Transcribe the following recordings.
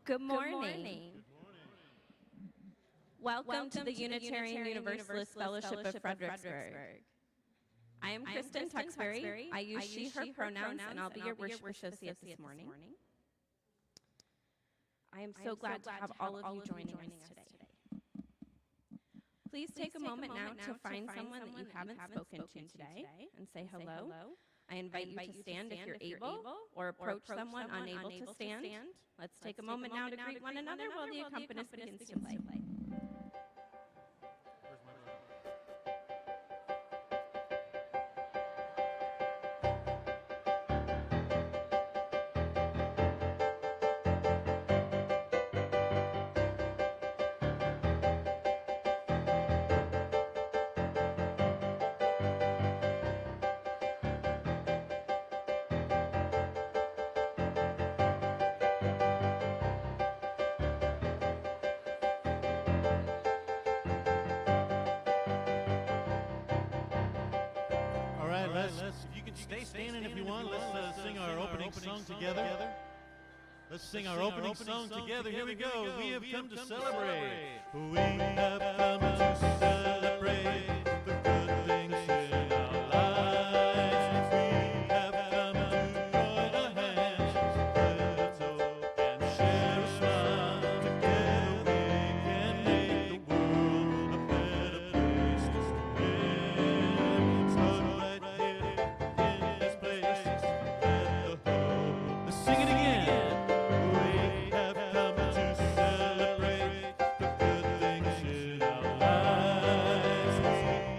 Good morning. Welcome to the Unitarian Universalist Fellowship of Fredericksburg. I am Kristen Tuxbury. I use she, her pronouns, and I'll be your worship associate this morning. I am so glad to have all of you joining us today. Please take a moment now to find someone that you haven't spoken to today and say hello. I invite you to stand if you're able, or approach someone unable to stand. Let's take a moment now to greet one another while the accompanist begins to play. If you can stay standing if you want, let's sing our opening song together. Let's sing our opening song together. Here we go. We have come to celebrate. We have come to celebrate the good things in our lives. We have come to join our hands, let's hope and share a smile. Together we can make the world a better place to live. So right here in this place, let the hope. Let's sing it again. We have come to celebrate the good things in our lives. We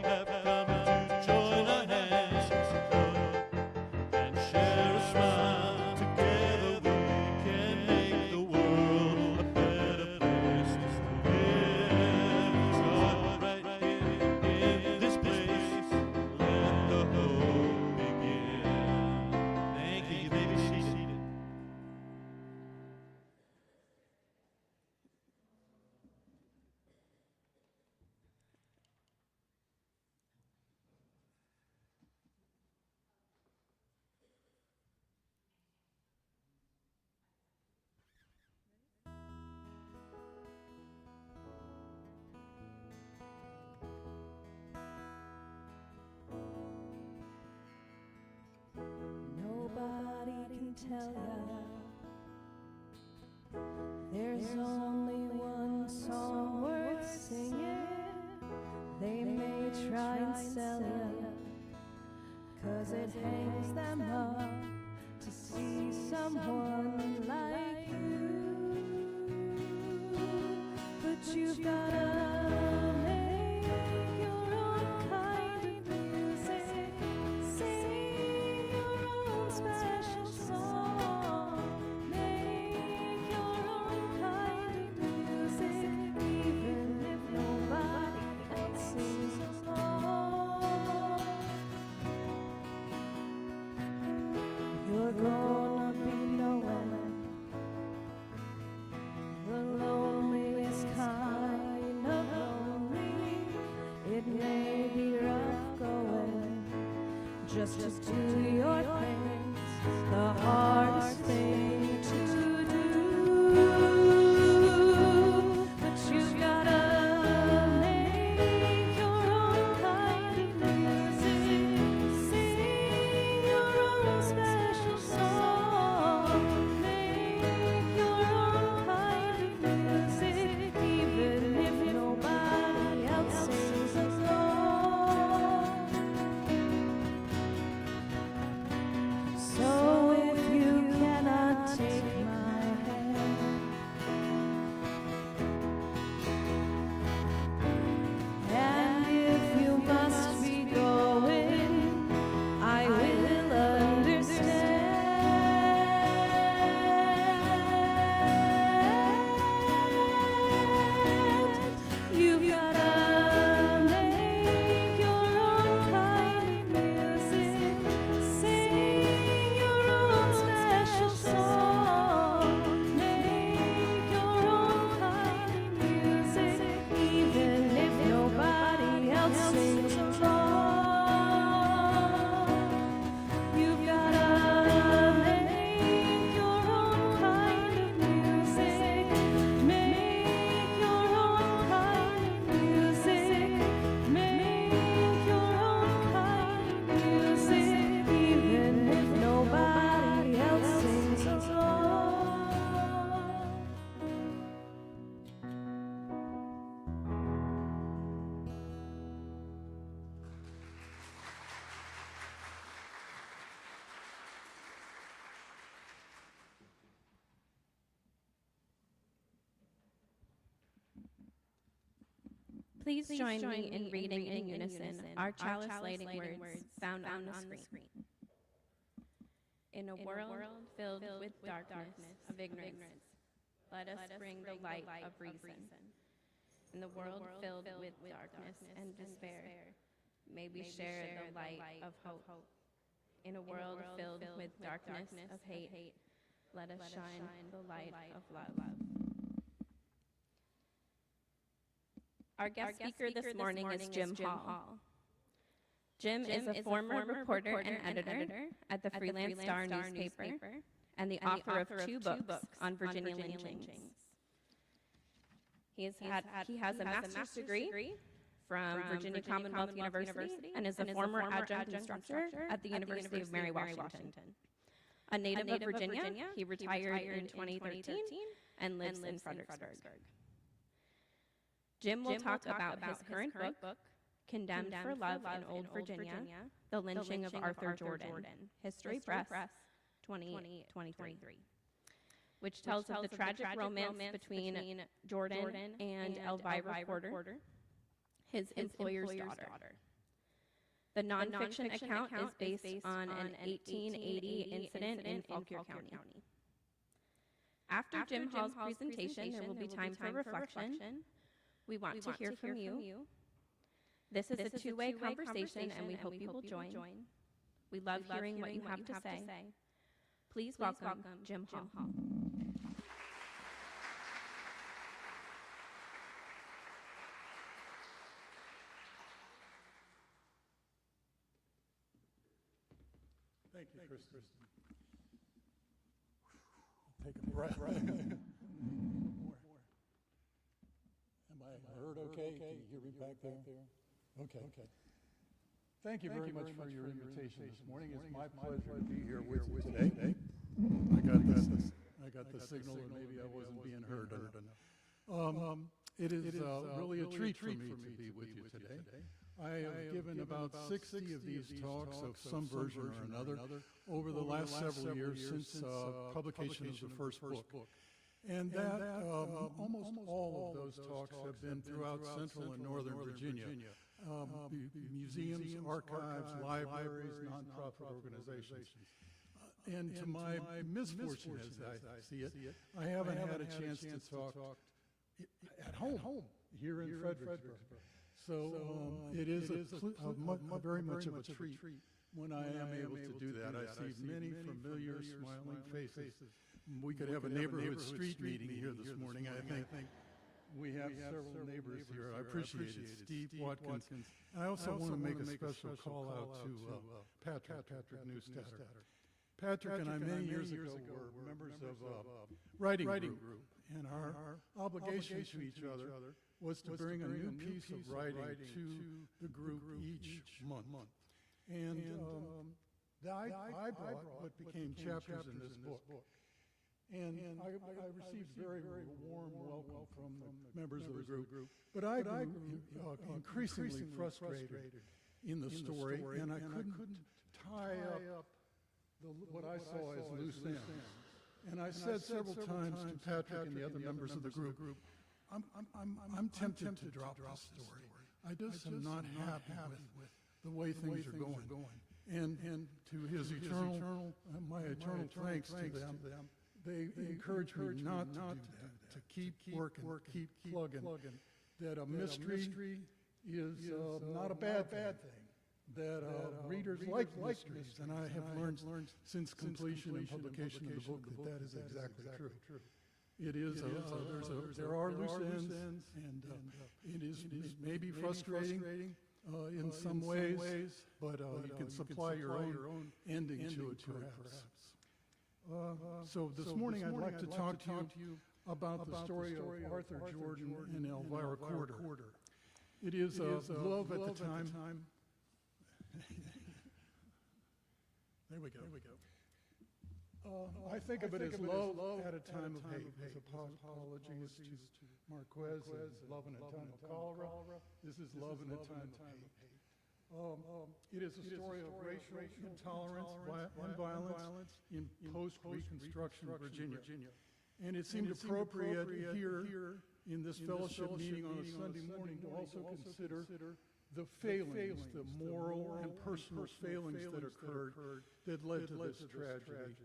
have come to join our hands and share a smile. Together we can make the world a better place to live. So right here in this place, let the hope begin. Thank you. You may be seated. Nobody can tell ya there's only one song worth singing. They may try and sell ya 'cause it hangs them up to see someone like you. But you've gotta make your own kind of music, sing your own special song, make your own kind of music, even if nobody else sings along. You're gonna be knowing the loneliest kind of lonely. It may be rough going just to do your things, the hardest thing to do. But you've gotta make your own kind of music, sing your own special song, make your own kind of music, even if nobody else sings along. So if you cannot Please join me in reading in unison our chalice lighting words found on the screen. In a world filled with darkness of ignorance, let us bring the light of reason. In the world filled with darkness and despair, may we share the light of hope. In a world filled with darkness of hate, let us shine the light of love. Our guest speaker this morning is Jim Hall. Jim is a former reporter and editor at the Freelance Star newspaper and the author of 2 books on Virginia lynchings. He has a master's degree from Virginia Commonwealth University and is a former adjunct instructor at the University of Mary Washington. A native of Virginia, he retired in 2013 and lives in Fredericksburg. Jim will talk about his current book, Condemned for Love in Old Virginia, The Lynching of Arthur Jordan, History Press, 2023, which tells of the tragic romance between Jordan and Elvira Corder, his employer's daughter. The nonfiction account is based on an 1880 incident in Fauquier County. After Jim Hall's presentation, there will be time for reflection. We want to hear from you. This is a two-way conversation, and we hope you will join. We love hearing what you have to say. Please welcome Jim Hall. Thank you, Kristen. Take a breath. Am I heard okay? Can you hear me back there? Okay. Thank you very much for your invitation this morning. It's my pleasure to be here with you today. I got the signal that maybe I wasn't being heard. It is really a treat for me to be with you today. I have given about 60 of these talks of some version or another over the last several years since publication of the first book. And that almost all of those talks have been throughout Central and Northern Virginia. Museums, archives, libraries, nonprofit organizations. And to my misfortune, as I see it, I haven't had a chance to talk at home here in Fredericksburg. So it is very much of a treat when I am able to do that. I see many familiar, smiling faces. We could have a neighborhood street meeting here this morning. I think we have several neighbors here. I appreciate it. Steve Watkins. And I also want to make a special call out to Patrick Newstatter. Patrick and I many years ago were members of a writing group, and our obligation to each other was to bring a new piece of writing to the group each month. And I brought what became chapters in this book. And I received very, very warm welcome from the members of the group. But I grew increasingly frustrated in the story, and I couldn't tie up what I saw as loose ends. And I said several times to Patrick and the other members of the group, I'm tempted to drop this story. I just am not happy with the way things are going. And to his eternal, my eternal thanks to them, they encouraged me not to do that, to keep working, keep plugging, that a mystery is not a bad thing, that readers like mysteries, and I have learned since completion and publication of the book that is exactly true. It is, there are loose ends, and it may be frustrating in some ways, but you can supply your own ending to it, perhaps. So this morning I'd like to talk to you about the story of Arthur Jordan and Elvira Corder. It is love at the time. There we go. I think of it as love at a time of hate. As apologies to Marquez, love in a time of cholera. This is love in a time of hate. It is a story of racial intolerance and violence in post-Reconstruction Virginia. And it seemed appropriate here in this fellowship meeting on a Sunday morning to also consider the failings, the moral and personal failings that occurred that led to this tragedy.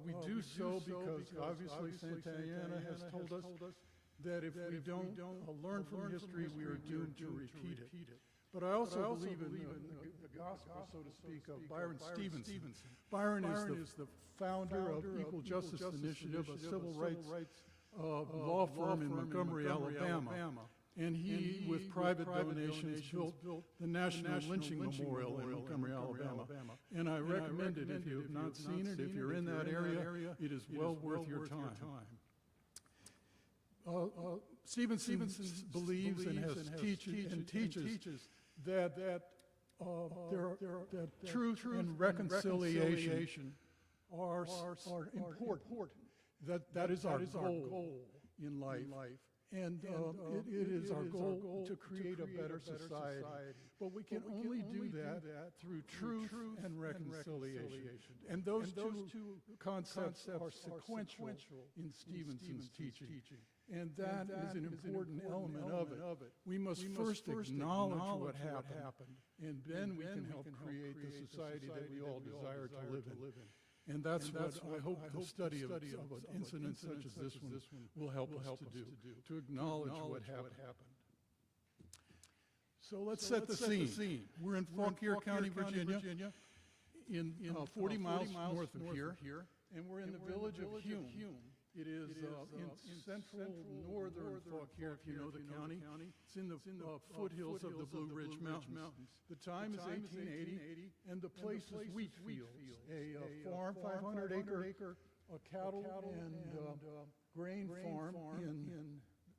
We do so because obviously Santa Ana has told us that if we don't learn from history, we are doomed to repeat it. But I also believe in the gospel, so to speak, of Byron Stevenson. Byron is the founder of Equal Justice Initiative, a civil rights law firm in Montgomery, Alabama. And he, with private donations, built the National Lynching Memorial in Montgomery, Alabama. And I recommend it if you have not seen it. If you're in that area, it is well worth your time. Stevenson believes and teaches that truth and reconciliation are important. That is our goal in life. And it is our goal to create a better society. But we can only do that through truth and reconciliation. And those two concepts are sequential in Stevenson's teaching. And that is an important element of it. We must first acknowledge what happened, and then we can help create the society that we all desire to live in. And that's what I hope the study of an incident such as this one will help us to do, to acknowledge what happened. So let's set the scene. We're in Fauquier County, Virginia, in 40 miles north of here, and we're in the village of Hume. It is in central northern Fauquier, if you know the county. It's in the foothills of the Blue Ridge Mountains. The time is 1880, and the place is wheat fields, a farm, 500-acre cattle and grain farm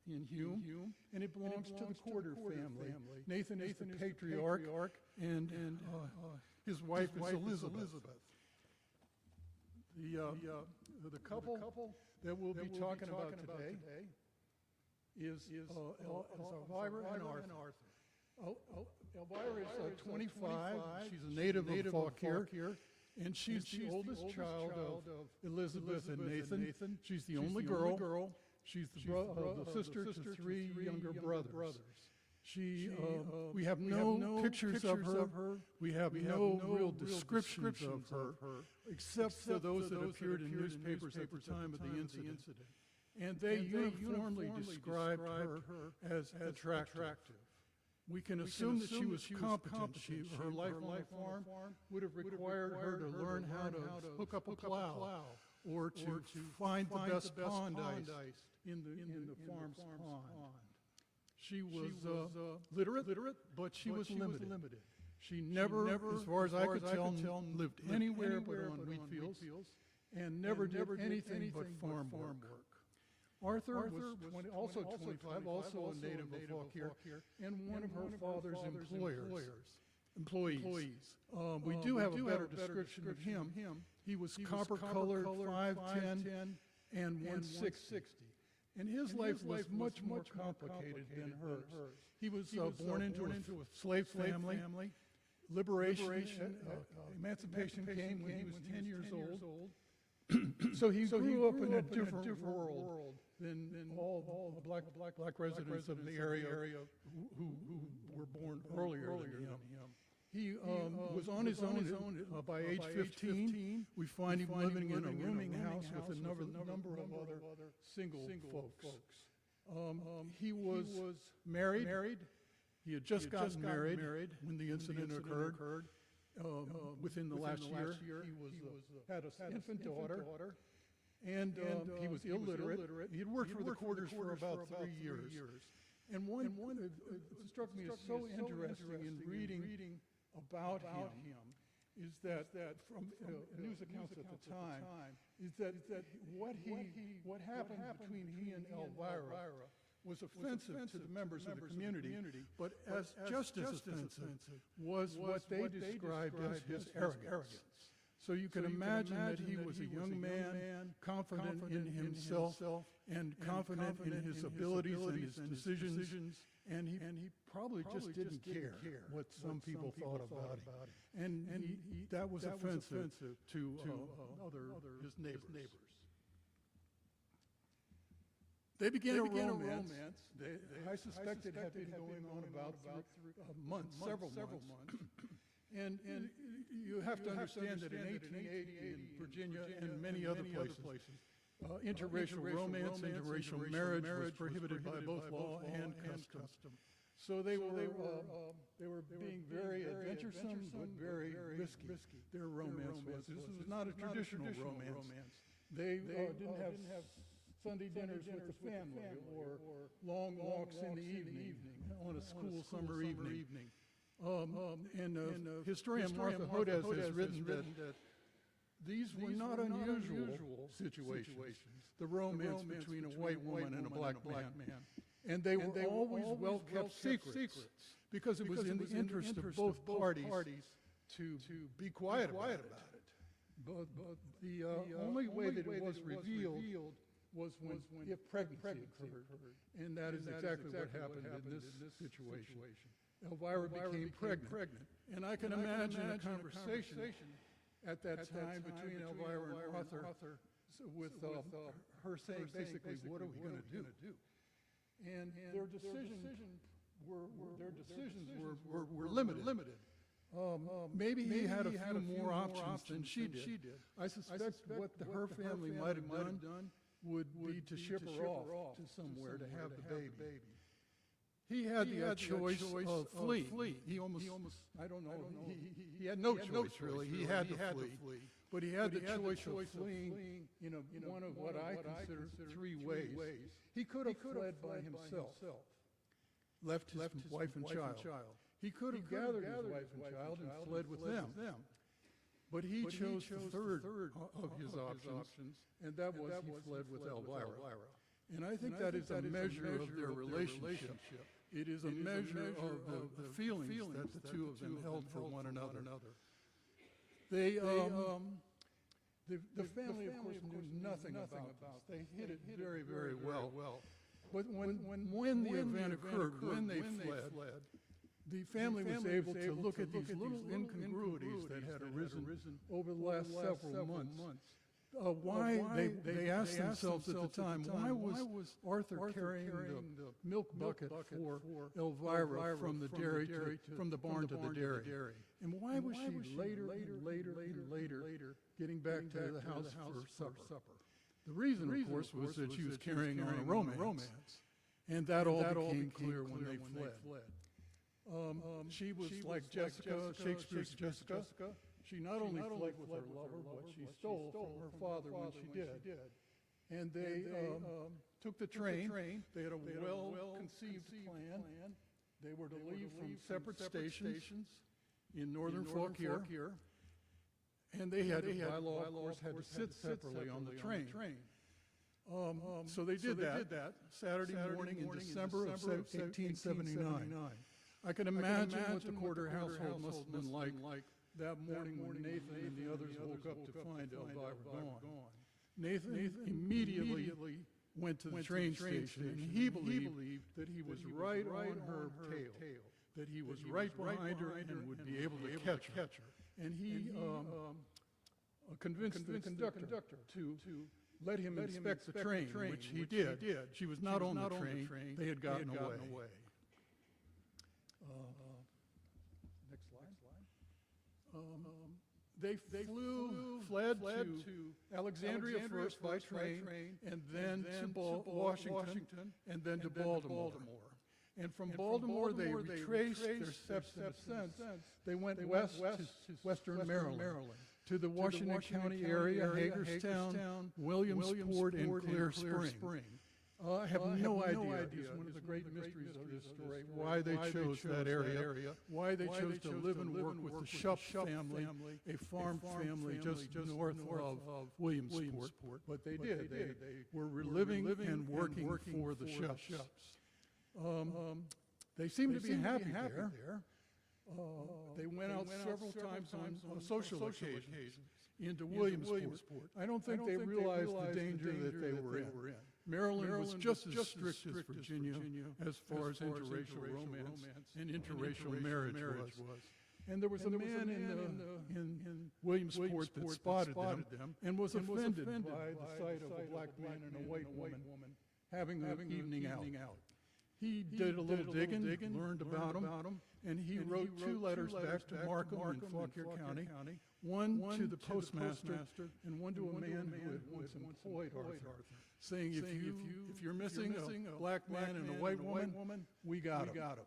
in Hume, and it belongs to the Corder family. Nathan is the patriarch, and his wife is Elizabeth. The couple that we'll be talking about today is Elvira and Arthur. Elvira is 25. She's a native of Fauquier, and she's the oldest child of Elizabeth and Nathan. She's the only girl. She's the sister to 3 younger brothers. We have no pictures of her. We have no real descriptions of her, except for those that appeared in newspapers at the time of the incident. And they uniformly described her as attractive. We can assume that she was competent. Her life on the farm would have required her to learn how to hook up a plow or to find the best pond ice in the farm's pond. She was literate, but she was limited. She never, as far as I could tell, lived anywhere but on wheat fields, and never did anything but farm work. Arthur was also 25, also a native of Fauquier, and one of her father's employees. We do have a better description of him. He was copper-colored, 5'10", and 160. And his life was much more complicated than hers. He was born into a slave family. Emancipation came when he was 10 years old. So he grew up in a different world than all the black residents of the area who were born earlier than him. He was on his own by age 15. We find him living in a rooming house with a number of other single folks. He was married. He had just gotten married when the incident occurred. Within the last year, he had an infant daughter, and he was illiterate. He had worked for the Corders for about 3 years. And one that struck me as so interesting in reading about him is that from news accounts at the time is that what happened between he and Elvira was offensive to the members of the community, but just as offensive was what they described as his arrogance. So you can imagine that he was a young man, confident in himself and confident in his abilities and his decisions, and he probably just didn't care what some people thought about him. And that was offensive to his neighbors. They began a romance. I suspect it had been going on about months, several months. And you have to understand that in 1880 in Virginia and many other places, interracial romance, interracial marriage was prohibited by both law and custom. So they were being very adventuresome, but very risky. Their romance was. This was not a traditional romance. They didn't have Sunday dinners with the family or long walks in the evening on a school summer evening. Historian Martha Hodez has written that these were not unusual situations, the romance between a white woman and a black man. And they were always well-kept secrets because it was in the interest of both parties to be quiet about it. But the only way that it was revealed was if pregnancy occurred. And that is exactly what happened in this situation. Elvira became pregnant. And I can imagine a conversation at that time between Elvira and Arthur with her saying basically, what are we going to do? And their decisions were limited. Maybe he had a few more options than she did. I suspect what her family might have done would be to ship her off to somewhere to have the baby. He had the choice of flee. He almost, I don't know, he had no choice really. He had to flee. But he had the choice of fleeing in one of what I consider three ways. He could have fled by himself, left his wife and child. He could have gathered his wife and child and fled with them. But he chose the third of his options, and that was he fled with Elvira. And I think that is a measure of their relationship. It is a measure of the feelings that the two of them held for one another. They, the family, of course, knew nothing about this. They hid it very, very well. But when the event occurred, when they fled, the family was able to look at these little incongruities that had arisen over the last several months. Why they asked themselves at the time, why was Arthur carrying the milk bucket for Elvira from the dairy from the barn to the dairy? And why was she later getting back to the house for supper? The reason, of course, was that she was carrying on a romance. And that all became clear when they fled. She was like Jessica, Shakespeare's Jessica. She not only fled with her lover, but she stole from her father when she did. And they took the train. They had a well-conceived plan. They were to leave from separate stations in northern Fauquier. And they had, by law, of course, had to sit separately on the train. So they did that Saturday morning in December of 1879. I can imagine what the Corder household must have been like that morning when Nathan and the others woke up to find Elvira gone. Nathan immediately went to the train station, and he believed that he was right on her tail, that he was right behind her and would be able to catch her. And he convinced the conductor to let him inspect the train, which he did. She was not on the train. They had gotten away. Next slide. They fled to Alexandria first by train, and then to Washington, and then to Baltimore. And from Baltimore, they retraced their steps in a sense. They went west to western Maryland, to the Washington County area, Hagerstown, Williamsport, and Clear Spring. I have no idea. It's one of the great mysteries of this story, why they chose that area, why they chose to live and work with the Shupp family, a farm family just north of Williamsport. But they did. They were living and working for the Shupps. They seemed to be happy there. They went out several times on social occasions into Williamsport. I don't think they realized the danger that they were in. Maryland was just as strict as Virginia as far as interracial romance and interracial marriage was. And there was a man in Williamsport that spotted them and was offended by the sight of a black man and a white woman having an evening out. He did a little digging, learned about him, and he wrote two letters back to Markham in Fauquier County, one to the postmaster and one to a man who had once employed Arthur, saying, if you're missing a black man and a white woman, we got him.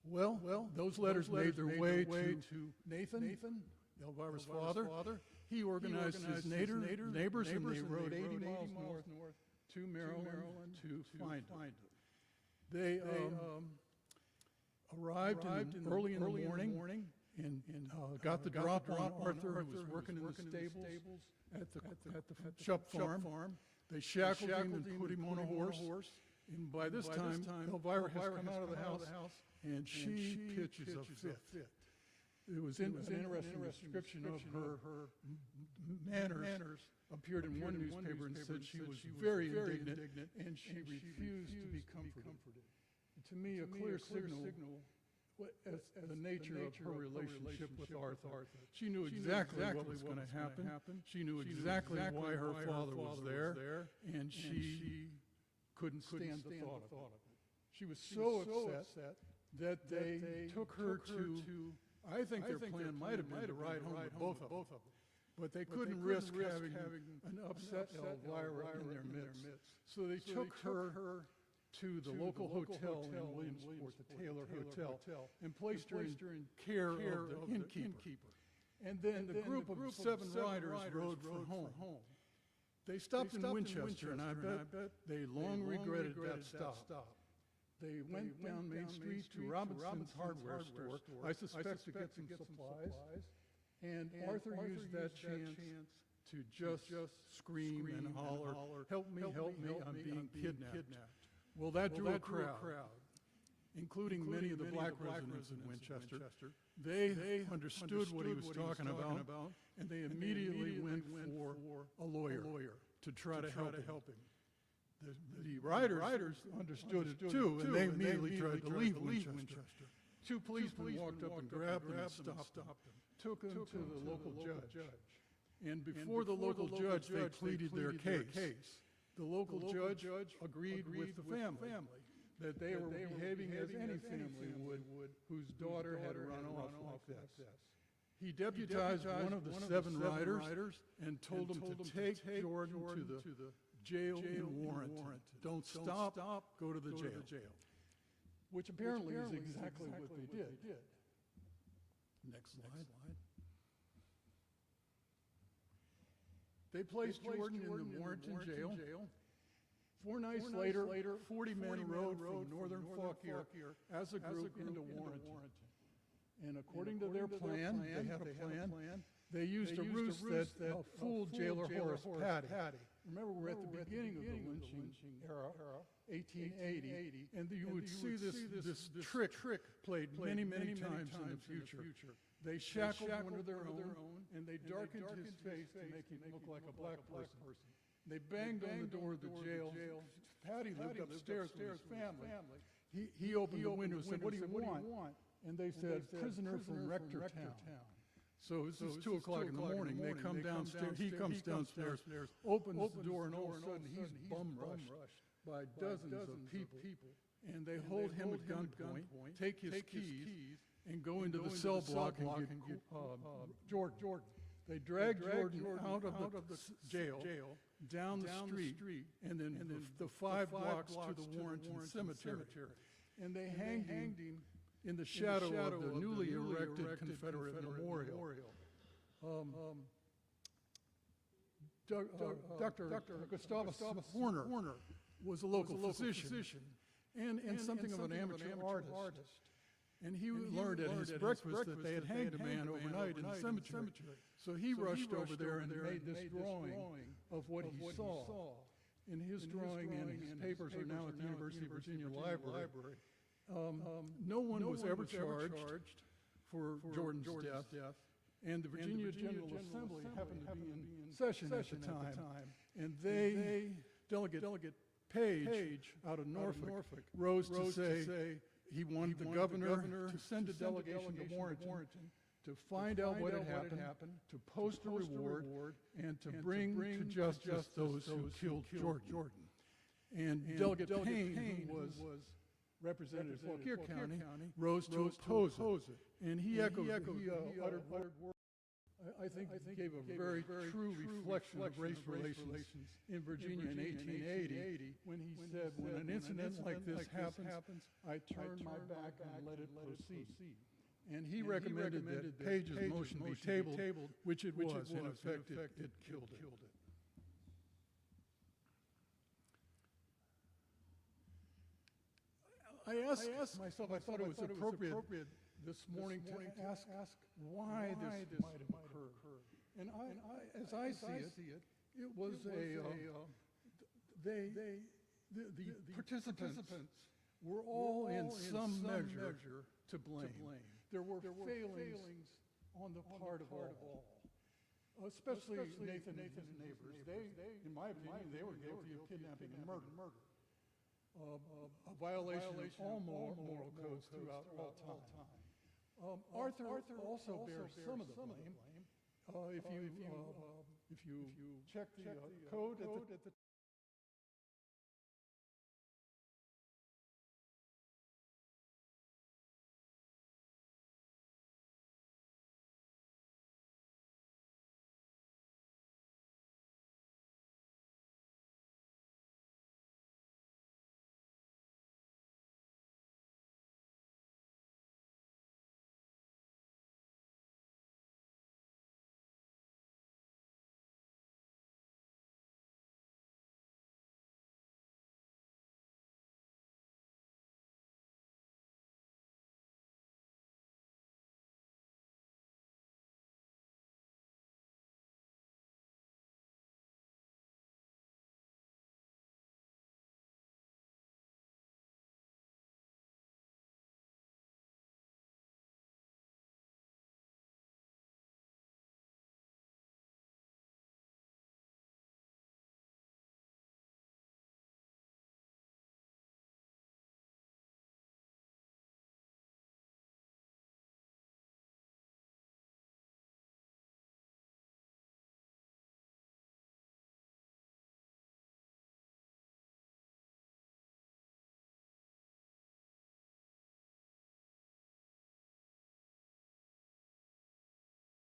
Well, those letters made their way to Nathan, Elvira's father. He organized his neighbors, and they rode 80 miles north to Maryland to find him. They arrived early in the morning and got the drop on Arthur, who was working in the stables at the Shup farm. They shackled him and put him on a horse. And by this time, Elvira has come out of the house, and she pitches a fit. It was an interesting description of her manners. Appeared in one newspaper and said she was very indignant, and she refused to be comforted. To me, a clear signal as the nature of her relationship with Arthur. She knew exactly what was going to happen. She knew exactly why her father was there, and she couldn't stand the thought of it. She was so upset that they took her to, I think their plan might have been to ride home with both of them. But they couldn't risk having an upset Elvira in their midst. So they took her to the local hotel in Williamsport, the Taylor Hotel, and placed her in care of the innkeeper. And then the group of 7 riders rode for home. They stopped in Winchester, and I bet they long regretted that stop. They went down Main Street to Robinson's hardware store, I suspect to get some supplies. And Arthur used that chance to just scream and holler, help me, I'm being kidnapped. Well, that drew a crowd, including many of the black residents in Winchester. They understood what he was talking about, and they immediately went for a lawyer to try to help him. The riders understood it too, and they immediately tried to leave Winchester. 2 policemen walked up and grabbed them and stopped them. Took them to the local judge. And before the local judge, they pleaded their case. The local judge agreed with the family that they were behaving as any family would whose daughter had run off like this. He deputized one of the 7 riders and told him to take Jordan to the jail in Warrenton. Don't stop, go to the jail. Which apparently is exactly what they did. Next slide. They placed Jordan in the Warrenton jail. 4 nights later, 40 men rode from northern Fauquier as a group into Warrenton. And according to their plan, they had a plan. They used a ruse that fooled jailer Horace Patty. Remember, we're at the beginning of the lynching era, 1880, and you would see this trick played many times in the future. They shackled one of their own, and they darkened his face to make him look like a black person. They banged on the door of the jail. Patty lived upstairs with his family. He opened the window and said, "What do you want?" And they said, "Prisoner from Rectortown." So this is 2 o'clock in the morning. They come downstairs. He comes downstairs, opens the door, and all of a sudden he's bum rushed by dozens of people. And they hold him at gunpoint, take his keys, and go into the cell block and get Jordan. They drag Jordan out of the jail, down the street, and then the 5 blocks to the Warrenton Cemetery. And they hanged him in the shadow of the newly erected Confederate memorial. Dr. Gustavus Horner was a local physician and something of an amateur artist. And he learned at his breakfast that they had hanged a man overnight in the cemetery. So he rushed over there and made this drawing of what he saw. And his drawing and his papers are now at the University of Virginia Library. No one was ever charged for Jordan's death. And the Virginia General Assembly happened to be in session at the time. And Delegate Page out of Norfolk rose to say he wanted the governor to send a delegation to Warrenton to find out what had happened, to post a reward, and to bring to justice those who killed Jordan. And Delegate Payne, who was representative of Fauquier County, rose to oppose it. And he uttered words. I think he gave a very true reflection of race relations in Virginia in 1880 when he said, when an incident like this happens, I turn my back and let it proceed. And he recommended that Page's motion be tabled, which it was. In effect, it killed it. I asked myself, I thought it was appropriate this morning to ask why this might have occurred. And as I see it, it was the participants were all in some measure to blame. There were failings on the part of all. Especially Nathan and his neighbors. They, in my opinion, they were guilty of kidnapping and murder. A violation of all moral codes throughout all time. Arthur also bears some of the blame. If you check the code at the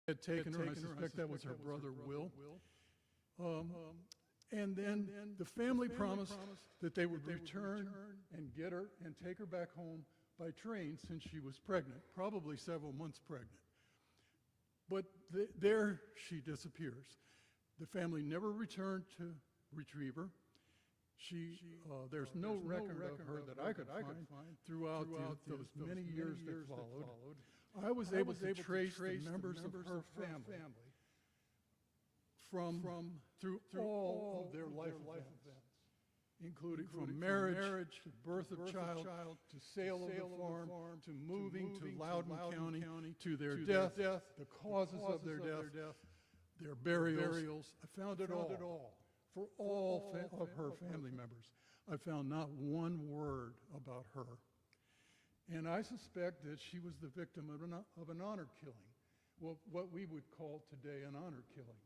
had taken her, I suspect that was her brother Will. And then the family promised that they would return and get her and take her back home by train since she was pregnant, probably several months pregnant. But there she disappears. The family never returned to retrieve her. There's no record of her that I could find throughout those many years that followed. I was able to trace the members of her family through all of their life events, including from marriage to birth of child, to sale of the farm, to moving to Loudoun County, to their death, the causes of their death, their burials. I found it all for all of her family members. I found not one word about her. And I suspect that she was the victim of an honor killing, what we would call today an honor killing,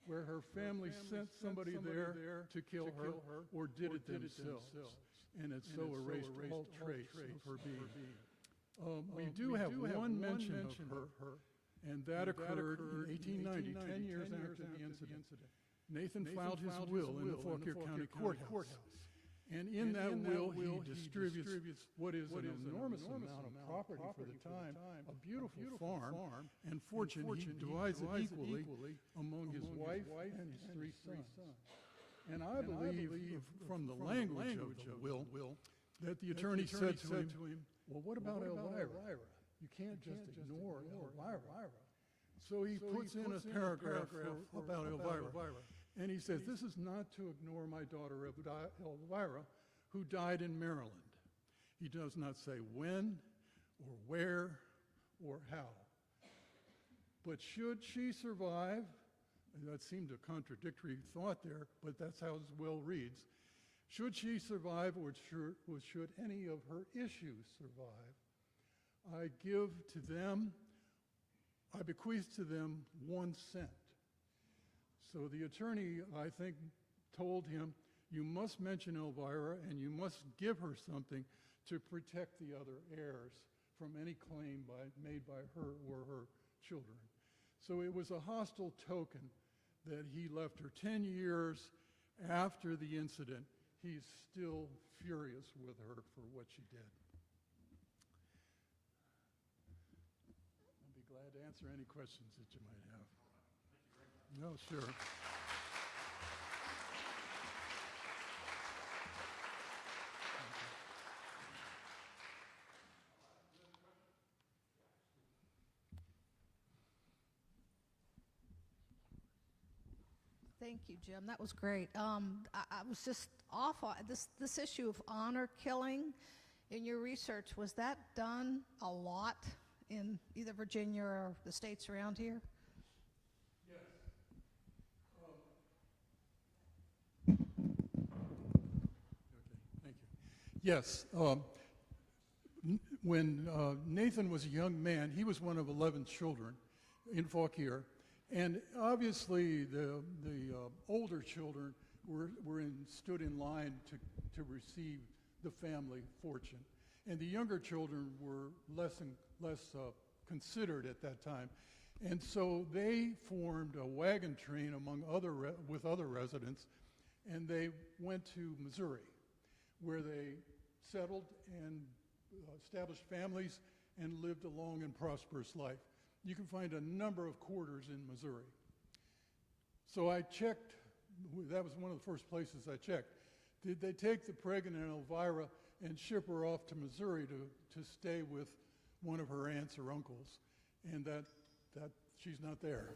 where her family sent somebody there to kill her or did it themselves. And it so erased all trace of her being. We do have one mention of her, and that occurred in 1890, 10 years after the incident. Nathan filed his will in the Fauquier County courthouse. And in that will, he distributes what is an enormous amount of property for the time, a beautiful farm, and fortune. He divides it equally among his wife and his 3 sons. And I believe from the language of the will that the attorney said to him, well, what about Elvira? You can't just ignore Elvira. So he puts in a paragraph about Elvira. And he says, this is not to ignore my daughter Elvira, who died in Maryland. He does not say when or where or how. But should she survive, and that seemed a contradictory thought there, but that's how his will reads. Should she survive, or should any of her issues survive, I bequeath to them 1 cent. So the attorney, I think, told him, you must mention Elvira, and you must give her something to protect the other heirs from any claim made by her or her children. So it was a hostile token that he left her. 10 years after the incident, he's still furious with her for what she did. I'll be glad to answer any questions that you might have. No, sure. Thank you, Jim. That was great. I was just off on this issue of honor killing. In your research, was that done a lot in either Virginia or the states around here? Yes. Okay, thank you. Yes. When Nathan was a young man, he was one of 11 children in Fauquier. And obviously, the older children stood in line to receive the family fortune, and the younger children were less considered at that time, and so they formed a wagon train with other residents, and they went to Missouri, where they settled and established families and lived a long and prosperous life. You can find a number of quarters in Missouri. So I checked, that was one of the first places I checked. Did they take the pregnant Elvira and ship her off to Missouri to stay with one of her aunts or uncles? And that she's not there.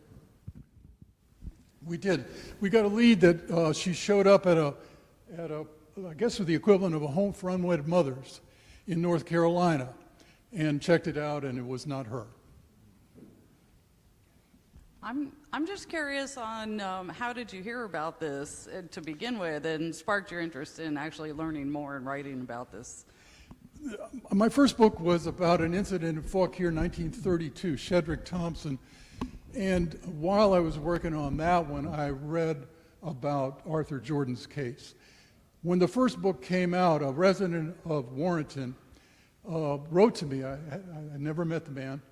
We did. We got a lead that she showed up at a, I guess the equivalent of a home for unwed mothers in North Carolina, and checked it out, and it was not her. I'm just curious on how did you hear about this to begin with, and sparked your interest in actually learning more and writing about this? My first book was about an incident in Fauquier, 1932, Shedrick Thompson. And while I was working on that one, I read about Arthur Jordan's case. When the first book came out, a resident of Warrenton wrote to me. I never met the man.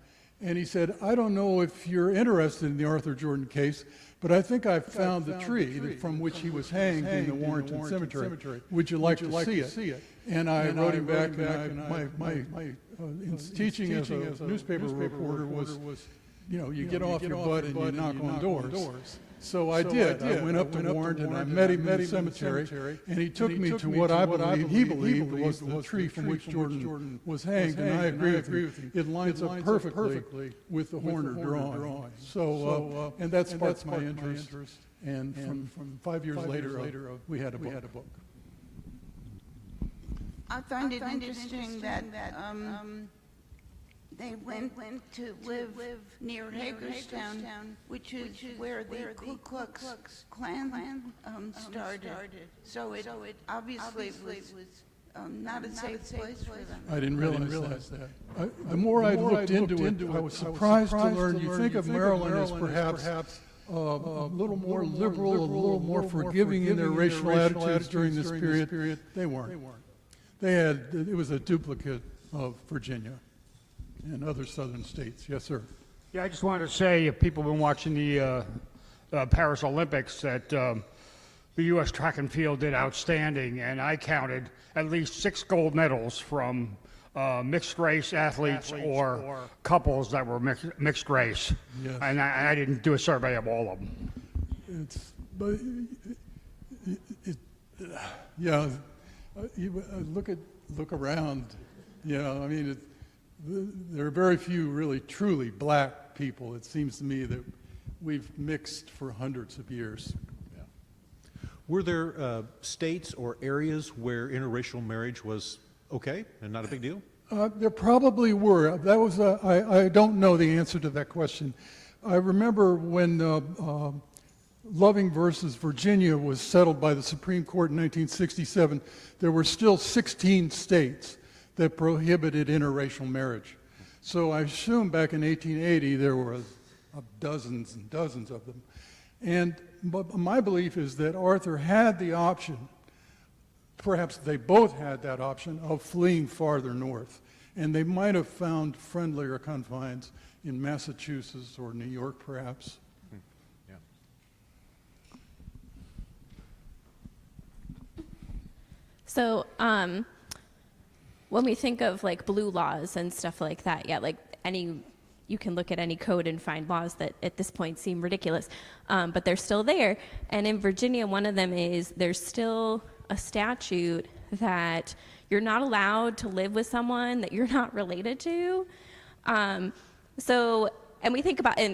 And he said, I don't know if you're interested in the Arthur Jordan case, but I think I found the tree from which he was hanged in the Warrenton Cemetery. Would you like to see it? And I wrote him back, and my teaching as a newspaper reporter was, you know, you get off your butt and you knock on doors. So I did. I went up to Warrenton, and I met him in the cemetery, and he took me to what he believed was the tree from which Jordan was hanged, and I agree with him. It lines up perfectly with the Horner drawing. So, and that sparked my interest, and from 5 years later, we had a book. I find it interesting that they went to live near Hagerstown, which is where the Ku Klux Klan started. So it obviously was not a safe place for them. I didn't realize that. The more I looked into it, I was surprised to learn you think of Maryland as perhaps a little more liberal, a little more forgiving in their racial attitudes during this period. They weren't. It was a duplicate of Virginia and other southern states. Yes, sir. Yeah, I just wanted to say, if people have been watching the Paris Olympics, that the U.S. track and field did outstanding, and I counted at least 6 gold medals from mixed race athletes or couples that were mixed race. Yes. And I didn't do a survey of all of them. Look around. Yeah, I mean, there are very few really truly black people. It seems to me that we've mixed for hundreds of years. Yeah. Were there states or areas where interracial marriage was okay and not a big deal? There probably were. That was I don't know the answer to that question. I remember when Loving versus Virginia was settled by the Supreme Court in 1967, there were still 16 states that prohibited interracial marriage. So I assume back in 1880 there were dozens and dozens of them. But my belief is that Arthur had the option perhaps they both had that option of fleeing farther north. And they might have found friendlier confines in Massachusetts or New York, perhaps. Yeah. So when we think of like blue laws and stuff like that, yeah, like you can look at any code and find laws that at this point seem ridiculous, but they're still there. And in Virginia, one of them is there's still a statute that you're not allowed to live with someone that you're not related to. And we think about, and